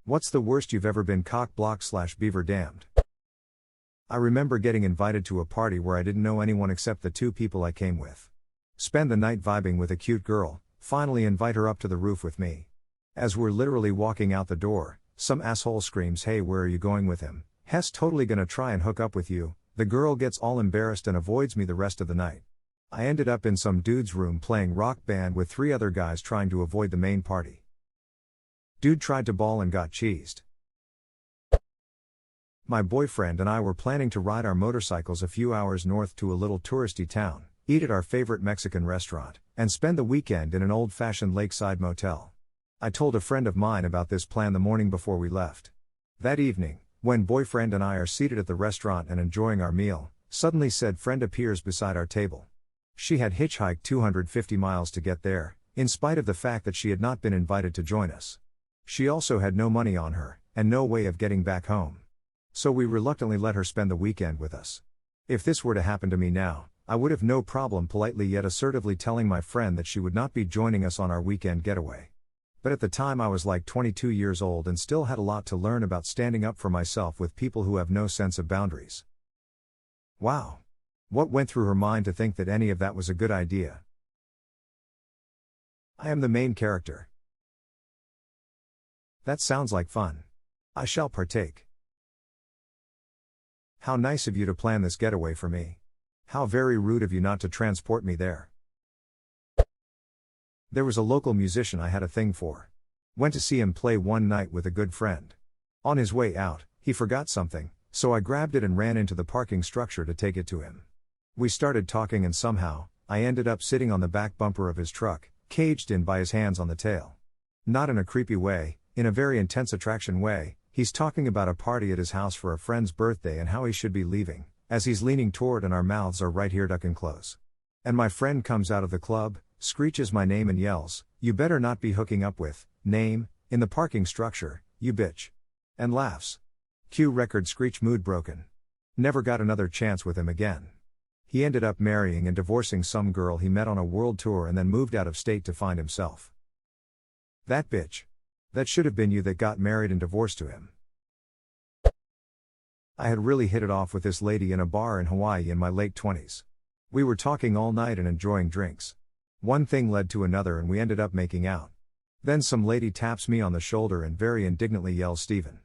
What's the worst you've ever been cock-blocked/beaver damned? I remember getting invited to a party where I didn't know anyone except the two people I came with. Spend the night vibing with a cute girl, finally invite her up to the roof with me. As we're literally walking out the door, some asshole screams, "Hey, where are you going with him? Hess totally gonna try and hook up with you." The girl gets all embarrassed and avoids me the rest of the night. I ended up in some dude's room playing rock band with 3 other guys trying to avoid the main party. Dude tried to ball and got cheesed. My boyfriend and I were planning to ride our motorcycles a few hours north to a little touristy town, eat at our favorite Mexican restaurant, and spend the weekend in an old-fashioned lakeside motel. I told a friend of mine about this plan the morning before we left. That evening, when boyfriend and I are seated at the restaurant and enjoying our meal, suddenly said friend appears beside our table. She had hitchhiked 250 miles to get there, in spite of the fact that she had not been invited to join us. She also had no money on her, and no way of getting back home. So we reluctantly let her spend the weekend with us. If this were to happen to me now, I would have no problem politely yet assertively telling my friend that she would not be joining us on our weekend getaway. But at the time I was like 22 years old and still had a lot to learn about standing up for myself with people who have no sense of boundaries. Wow. What went through her mind to think that any of that was a good idea? I am the main character. That sounds like fun. I shall partake. How nice of you to plan this getaway for me. How very rude of you not to transport me there. There was a local musician I had a thing for. Went to see him play one night with a good friend. On his way out, he forgot something, so I grabbed it and ran into the parking structure to take it to him. We started talking and somehow, I ended up sitting on the back bumper of his truck, caged in by his hands on the tail. Not in a creepy way, in a very intense attraction way. He's talking about a party at his house for a friend's birthday and how he should be leaving, as he's leaning toward and our mouths are right here ducking close. And my friend comes out of the club, screeches my name and yells, "You better not be hooking up with, name, in the parking structure, you bitch." And laughs. Cue record screech mood broken. Never got another chance with him again. He ended up marrying and divorcing some girl he met on a world tour and then moved out of state to find himself. That bitch. That should have been you that got married and divorced to him. I had really hit it off with this lady in a bar in Hawaii in my late 20s. We were talking all night and enjoying drinks. One thing led to another and we ended up making out. Then some lady taps me on the shoulder and very indignantly yells, "Steven.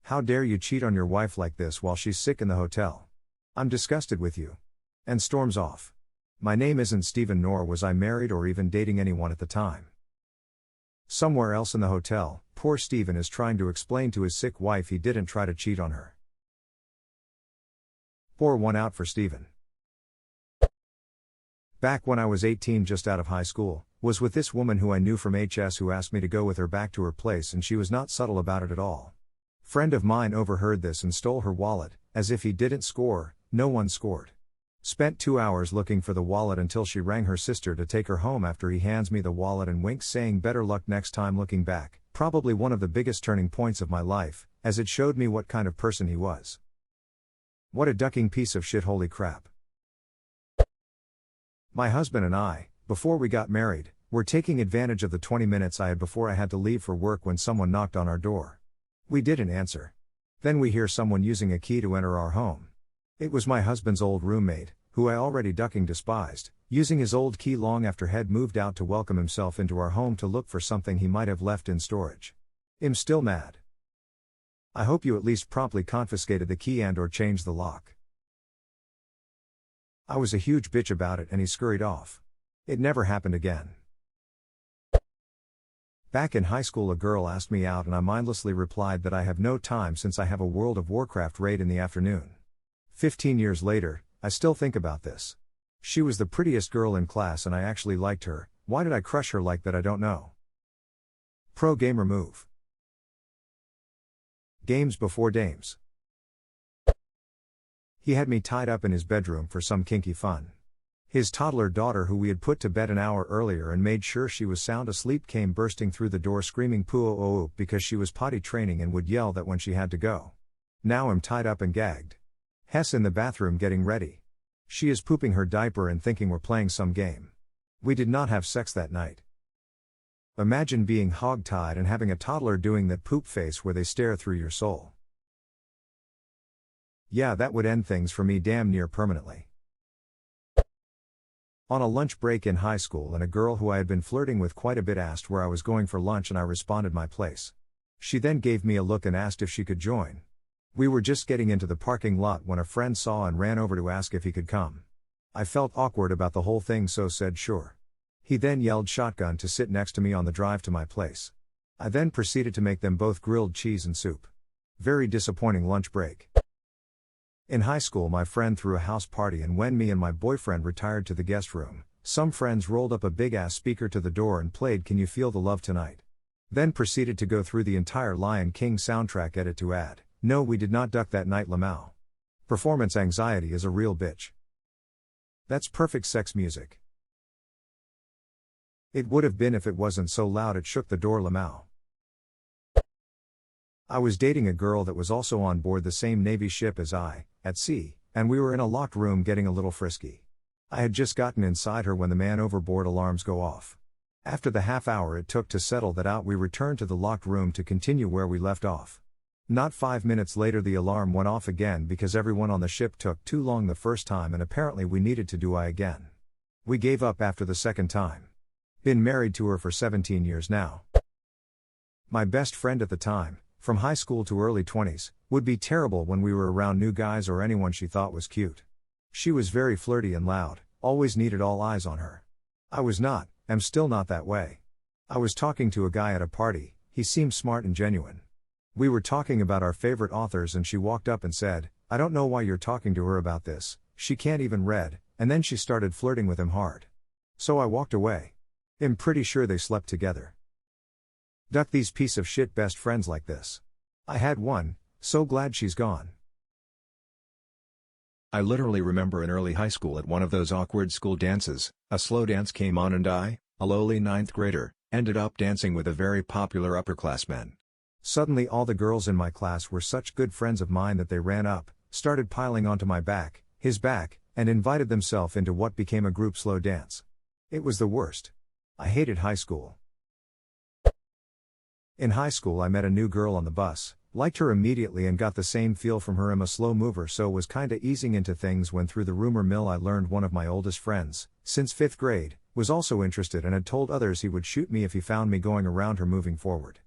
How dare you cheat on your wife like this while she's sick in the hotel? I'm disgusted with you." And storms off. My name isn't Steven nor was I married or even dating anyone at the time. Somewhere else in the hotel, poor Steven is trying to explain to his sick wife he didn't try to cheat on her. Pour one out for Steven. Back when I was 18 just out of high school, was with this woman who I knew from HS who asked me to go with her back to her place and she was not subtle about it at all. Friend of mine overheard this and stole her wallet, as if he didn't score, no one scored. Spent 2 hours looking for the wallet until she rang her sister to take her home after he hands me the wallet and winks saying better luck next time. Looking back, probably one of the biggest turning points of my life, as it showed me what kind of person he was. What a ducking piece of shit, holy crap. My husband and I, before we got married, were taking advantage of the 20 minutes I had before I had to leave for work when someone knocked on our door. We didn't answer. Then we hear someone using a key to enter our home. It was my husband's old roommate, who I already ducking despised, using his old key long after he'd moved out to welcome himself into our home to look for something he might have left in storage. I'm still mad. I hope you at least promptly confiscated the key and or changed the lock. I was a huge bitch about it and he scurried off. It never happened again. Back in high school a girl asked me out and I mindlessly replied that I have no time since I have a World of Warcraft raid in the afternoon. 15 years later, I still think about this. She was the prettiest girl in class and I actually liked her. Why did I crush her like that? I don't know. Pro gamer move. Games before dames. He had me tied up in his bedroom for some kinky fun. His toddler daughter, who we had put to bed an hour earlier and made sure she was sound asleep, came bursting through the door screaming poo because she was potty training and would yell that when she had to go. Now I'm tied up and gagged. Hess in the bathroom getting ready. She is pooping her diaper and thinking we're playing some game. We did not have sex that night. Imagine being hogtied and having a toddler doing that poop face where they stare through your soul. Yeah, that would end things for me damn near permanently. On a lunch break in high school, and a girl who I had been flirting with quite a bit asked where I was going for lunch, and I responded my place. She then gave me a look and asked if she could join. We were just getting into the parking lot when a friend saw and ran over to ask if he could come. I felt awkward about the whole thing, so said sure. He then yelled shotgun to sit next to me on the drive to my place. I then proceeded to make them both grilled cheese and soup. Very disappointing lunch break. In high school, my friend threw a house party, and when me and my boyfriend retired to the guest room, some friends rolled up a big ass speaker to the door and played Can You Feel the Love Tonight? Then proceeded to go through the entire Lion King soundtrack edit to add, No, we did not duck that night, Lamau. Performance anxiety is a real bitch. That's perfect sex music. It would have been if it wasn't so loud it shook the door, Lamau. I was dating a girl that was also on board the same Navy ship as I, at sea, and we were in a locked room getting a little frisky. I had just gotten inside her when the man overboard alarms go off. After the half hour it took to settle that out, we returned to the locked room to continue where we left off. Not 5 minutes later the alarm went off again because everyone on the ship took too long the first time, and apparently we needed to do I again. We gave up after the second time. Been married to her for 17 years now. My best friend at the time, from high school to early 20s, would be terrible when we were around new guys or anyone she thought was cute. She was very flirty and loud, always needed all eyes on her. I was not, am still not that way. I was talking to a guy at a party, he seemed smart and genuine. We were talking about our favorite authors and she walked up and said, I don't know why you're talking to her about this, she can't even read, and then she started flirting with him hard. So I walked away. I'm pretty sure they slept together. Duck these piece of shit best friends like this. I had one, so glad she's gone. I literally remember in early high school at one of those awkward school dances, a slow dance came on and I, a lowly 9th grader, ended up dancing with a very popular upperclassman. Suddenly all the girls in my class were such good friends of mine that they ran up, started piling onto my back, his back, and invited themselves into what became a group slow dance. It was the worst. I hated high school. In high school I met a new girl on the bus, liked her immediately and got the same feel from her. I'm a slow mover, so was kinda easing into things when through the rumor mill I learned one of my oldest friends, since 5th grade, was also interested and had told others he would shoot me if he found me going around her moving forward.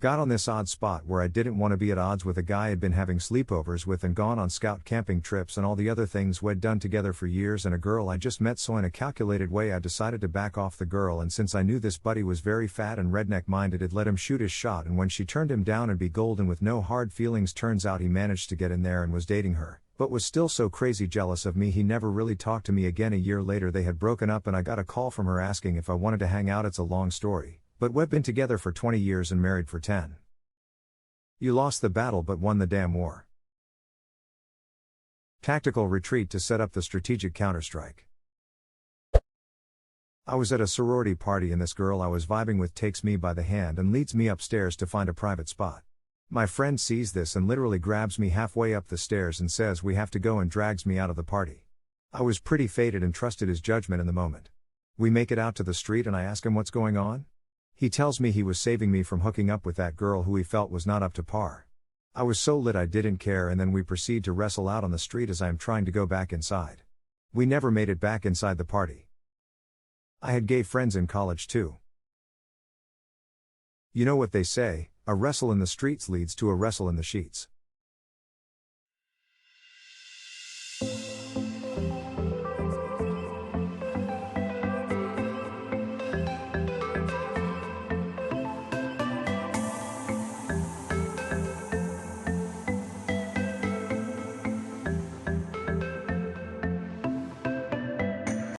Got on this odd spot where I didn't want to be at odds with a guy I'd been having sleepovers with and gone on scout camping trips and all the other things we'd done together for years, and a girl I just met, so in a calculated way I decided to back off the girl, and since I knew this buddy was very fat and redneck minded, I'd let him shoot his shot, and when she turned him down and be golden with no hard feelings, turns out he managed to get in there and was dating her, but was still so crazy jealous of me he never really talked to me again. A year later they had broken up and I got a call from her asking if I wanted to hang out. It's a long story, but we've been together for 20 years and married for 10. You lost the battle but won the damn war. Tactical retreat to set up the strategic counterstrike. I was at a sorority party and this girl I was vibing with takes me by the hand and leads me upstairs to find a private spot. My friend sees this and literally grabs me halfway up the stairs and says we have to go, and drags me out of the party. I was pretty faded and trusted his judgment in the moment. We make it out to the street and I ask him what's going on. He tells me he was saving me from hooking up with that girl who he felt was not up to par. I was so lit I didn't care, and then we proceed to wrestle out on the street as I am trying to go back inside. We never made it back inside the party. I had gay friends in college too. You know what they say, a wrestle in the streets leads to a wrestle in the sheets.